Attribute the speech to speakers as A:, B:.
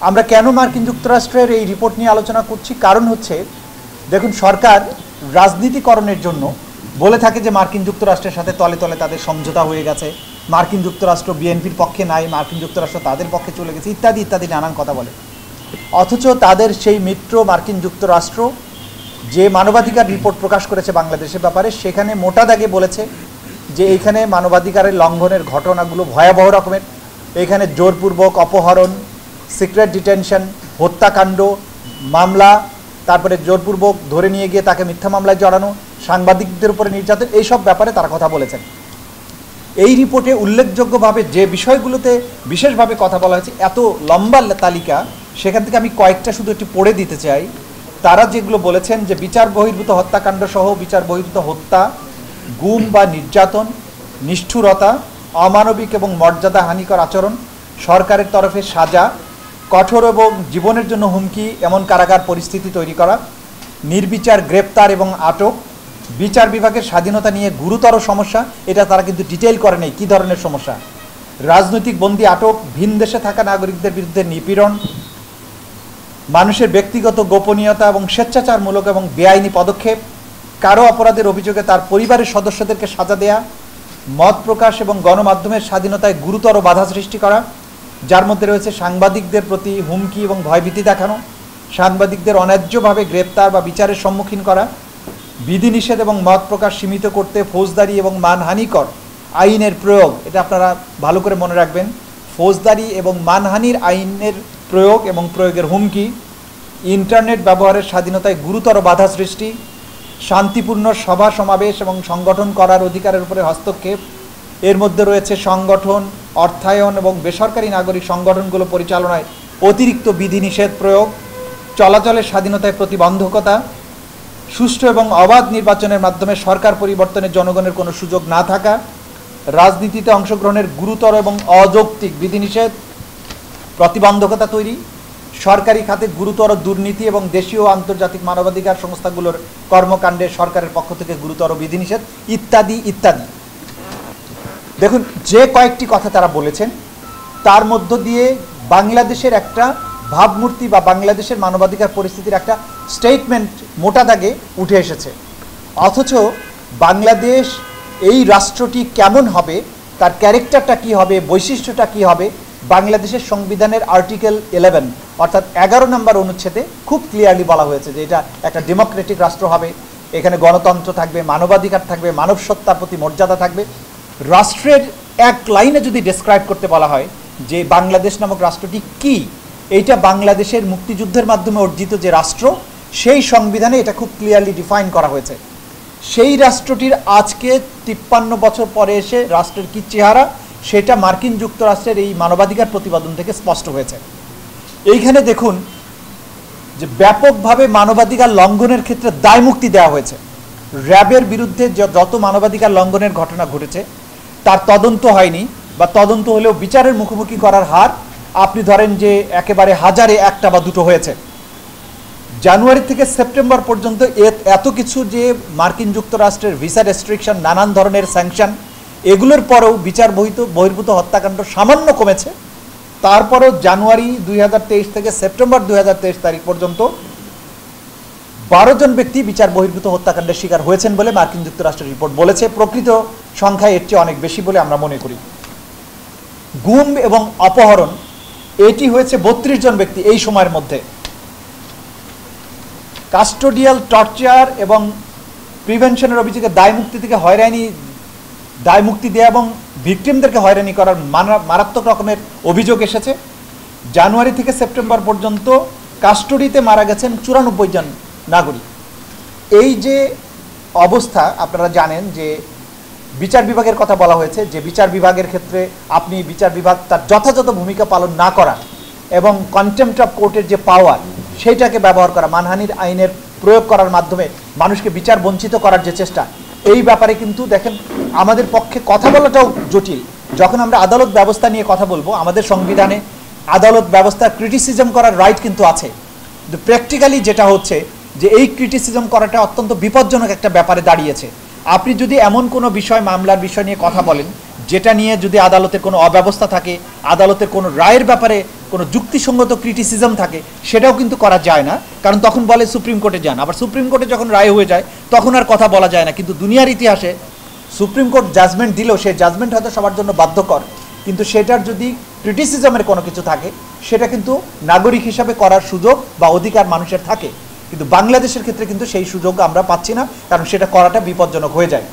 A: আমরা কেন মার্কিন যুক্তরাষ্ট্রের এই রিপোর্ট নিয়ে আলোচনা করছি, কারণ হচ্ছে দেখুন, সরকার রাজনীতিকরণের জন্য বলে থাকে যে মার্কিন যুক্তরাষ্ট্রের সাথে তলে তলে তাদের সমঝোতা হয়ে গেছে, মার্কিন যুক্তরাষ্ট্র বিএনপির পক্ষে নাই, মার্কিন যুক্তরাষ্ট্র তাদের পক্ষে চলে গেছে, ইত্যাদি ইত্যাদি নানান কথা বলে। অথচ তাদের সেই মিত্র মার্কিন যুক্তরাষ্ট্র যে মানবাধিকার রিপোর্ট প্রকাশ করেছে বাংলাদেশের ব্যাপারে, সেখানে মোটা দাগে বলেছে যে এইখানে মানবাধিকারের লঙ্ঘনের ঘটনাগুলো ভয়াবহ রকমের। এখানে জোরপূর্বক অপহরণ, সিক্রেট ডিটেনশন, হত্যাকাণ্ড, মামলা, তারপরে জোরপূর্বক ধরে নিয়ে গিয়ে তাকে মিথ্যা মামলায় জড়ানো, সাংবাদিকদের উপরে নির্যাতন, এইসব ব্যাপারে তারা কথা বলেছেন। এই রিপোর্টে উল্লেখযোগ্যভাবে যে বিষয়গুলোতে বিশেষভাবে কথা বলা হয়েছে, এত লম্বা তালিকা, সেখান থেকে আমি কয়েকটা শুধু একটু পড়ে দিতে চাই। তারা যেগুলো বলেছেন যে বিচার বহির্ভূত হত্যাকাণ্ড সহ বিচার বহির্ভূত হত্যা, গুম বা নির্যাতন, নিষ্ঠুরতা, অমানবিক এবং মর্যাদাহানিকর আচরণ, সরকারের তরফে সাজা, কঠোর এবং জীবনের জন্য হুমকি এমন কারাগার পরিস্থিতি তৈরি করা, নির্বিচার গ্রেপ্তার এবং আটক, বিচার বিভাগের স্বাধীনতা নিয়ে গুরুতর সমস্যা, এটা তারা কিন্তু ডিটেইল করে নেই কী ধরনের সমস্যা, রাজনৈতিক বন্দী আটক, ভিন দেশে থাকা নাগরিকদের বিরুদ্ধে নিপীড়ন, মানুষের ব্যক্তিগত গোপনীয়তা এবং স্বেচ্ছাচারমূলক এবং বেআইনি পদক্ষেপ, কারো অপরাধের অভিযোগে তার পরিবারের সদস্যদেরকে সাজা দেয়া, মত প্রকাশ এবং গণমাধ্যমের স্বাধীনতায় গুরুতর বাধা সৃষ্টি করা, যার মধ্যে রয়েছে সাংবাদিকদের প্রতি হুমকি এবং ভয়ভীতি দেখানো, সাংবাদিকদের অন্যায্যভাবে গ্রেপ্তার বা বিচারের সম্মুখীন করা, বিধিনিষেধ এবং মত প্রকাশ সীমিত করতে ফৌজদারি এবং মানহানিকর আইনের প্রয়োগ, এটা আপনারা ভালো করে মনে রাখবেন, ফৌজদারি এবং মানহানির আইনের প্রয়োগ এবং প্রয়োগের হুমকি, ইন্টারনেট ব্যবহারের স্বাধীনতায় গুরুতর বাধা সৃষ্টি, শান্তিপূর্ণ সভা সমাবেশ এবং সংগঠন করার অধিকারের উপরে হস্তক্ষেপ, এর মধ্যে রয়েছে সংগঠন, অর্থায়ন এবং বেসরকারি নাগরিক সংগঠনগুলো পরিচালনায় অতিরিক্ত বিধিনিষেধ প্রয়োগ, চলাচলের স্বাধীনতায় প্রতিবন্ধকতা, সুষ্ঠু এবং অবাধ নির্বাচনের মাধ্যমে সরকার পরিবর্তনের জনগণের কোনো সুযোগ না থাকা, রাজনীতিতে অংশগ্রহণের গুরুতর এবং অযৌক্তিক বিধিনিষেধ, প্রতিবন্ধকতা তৈরি, সরকারি খাতে গুরুতর দুর্নীতি এবং দেশীয় ও আন্তর্জাতিক মানবাধিকার সংস্থাগুলোর কর্মকাণ্ডে সরকারের পক্ষ থেকে গুরুতর বিধিনিষেধ, ইত্যাদি ইত্যাদি। দেখুন, যে কয়েকটি কথা তারা বলেছেন তার মধ্য দিয়ে বাংলাদেশের একটা ভাবমূর্তি বা বাংলাদেশের মানবাধিকার পরিস্থিতির একটা স্টেটমেন্ট মোটা দাগে উঠে এসেছে। অথচ বাংলাদেশ এই রাষ্ট্রটি কেমন হবে, তার ক্যারেক্টারটা কী হবে, বৈশিষ্ট্যটা কী হবে, বাংলাদেশের সংবিধানের আর্টিকেল 11 অর্থাৎ 11 নম্বর অনুচ্ছেদে খুব ক্লিয়ারলি বলা হয়েছে যে এটা একটা ডেমোক্রেটিক রাষ্ট্র হবে, এখানে গণতন্ত্র থাকবে, মানবাধিকার থাকবে, মানব সত্তার প্রতি মর্যাদা থাকবে। রাষ্ট্রের এক লাইনে যদি ডেসক্রাইব করতে বলা হয় যে বাংলাদেশ নামক রাষ্ট্রটি কি, এইটা বাংলাদেশের মুক্তিযুদ্ধের মাধ্যমে অর্জিত যে রাষ্ট্র, সেই সংবিধানে এটা খুব ক্লিয়ারলি ডিফাইন করা হয়েছে। সেই রাষ্ট্রটির আজকে 53 বছর পরে এসে রাষ্ট্রের কি চেহারা, সেটা মার্কিন যুক্তরাষ্ট্রের এই মানবাধিকার প্রতিবেদন থেকে স্পষ্ট হয়েছে। এইখানে দেখুন যে ব্যাপকভাবে মানবাধিকার লঙ্ঘনের ক্ষেত্রে দায়মুক্তি দেওয়া হয়েছে। র্যাবের বিরুদ্ধে যত মানবাধিকার লঙ্ঘনের ঘটনা ঘটেছে তার তদন্ত হয়নি, বা তদন্ত হলেও বিচারের মুখোমুখি করার হার আপনি ধরেন যে একেবারে হাজারে একটা বা দুটো হয়েছে। জানুয়ারি থেকে সেপ্টেম্বর পর্যন্ত এত কিছু যে মার্কিন যুক্তরাষ্ট্রের ভিসা রেস্ট্রিকশন, নানান ধরনের স্যাংশন, এগুলোর পরেও বিচার বহির্ভূত হত্যাকাণ্ড সামান্য কমেছে। তারপরেও জানুয়ারি 2023 থেকে সেপ্টেম্বর 2023 তারিখ পর্যন্ত 12 জন ব্যক্তি বিচার বহির্ভূত হত্যাকাণ্ডের শিকার হয়েছেন বলে মার্কিন যুক্তরাষ্ট্রের রিপোর্ট বলেছে। প্রকৃত সংখ্যায় এর চেয়ে অনেক বেশি বলে আমরা মনে করি। গুম এবং অপহরণ এটি হয়েছে 32 জন ব্যক্তি এই সময়ের মধ্যে। কাস্টোডিয়াল টর্চার এবং প্রিভেনশনের অভিযোগে দায়মুক্তি থেকে দায়মুক্তি দেওয়া এবং ভিকটিমদেরকে হয়রানি করার মারাত্মক রকমের অভিযোগ এসেছে। জানুয়ারি থেকে সেপ্টেম্বর পর্যন্ত কাস্টোডিতে মারা গেছেন 94 জন নাগরিক। এই যে অবস্থা, আপনারা জানেন যে বিচার বিভাগের কথা বলা হয়েছে, যে বিচার বিভাগের ক্ষেত্রে আপনি বিচার বিভাগ তার যথাযথ ভূমিকা পালন না করা এবং কন্টেম্পট অফ কোর্টের যে পাওয়ার সেইটাকে ব্যবহার করা, মানহানির আইনের প্রয়োগ করার মাধ্যমে মানুষকে বিচার বঞ্চিত করার যে চেষ্টা, এই ব্যাপারে কিন্তু দেখেন আমাদের পক্ষে কথা বলাটাও জটিল। যখন আমরা আদালত ব্যবস্থা নিয়ে কথা বলবো, আমাদের সংবিধানে আদালত ব্যবস্থা ক্রিটিসিজম করার রাইট কিন্তু আছে, কিন্তু প্র্যাকটিক্যালি যেটা হচ্ছে যে এই ক্রিটিসিজম করাটা অত্যন্ত বিপজ্জনক একটা ব্যাপারে দাঁড়িয়েছে। আপনি যদি এমন কোনো বিষয়, মামলার বিষয় নিয়ে কথা বলেন যেটা নিয়ে যদি আদালতের কোনো অব্যবস্থা থাকে, আদালতের কোনো রায়ের ব্যাপারে কোনো যুক্তিসঙ্গত ক্রিটিসিজম থাকে সেটাও কিন্তু করা যায় না, কারণ তখন বলে সুপ্রিম কোর্টে যান। আবার সুপ্রিম কোর্টে যখন রায় হয়ে যায় তখন আর কথা বলা যায় না। কিন্তু দুনিয়ার ইতিহাসে সুপ্রিম কোর্ট জাজমেন্ট দিলেও সেই জাজমেন্ট হয়তো সবার জন্য বাধ্যকর, কিন্তু সেটার যদি ক্রিটিসিজমের কোনো কিছু থাকে সেটা কিন্তু নাগরিক হিসাবে করার সুযোগ বা অধিকার মানুষের থাকে। কিন্তু বাংলাদেশের ক্ষেত্রে কিন্তু সেই সুযোগ আমরা পাচ্ছি না, কারণ সেটা করাটা বিপজ্জনক হয়ে যায়।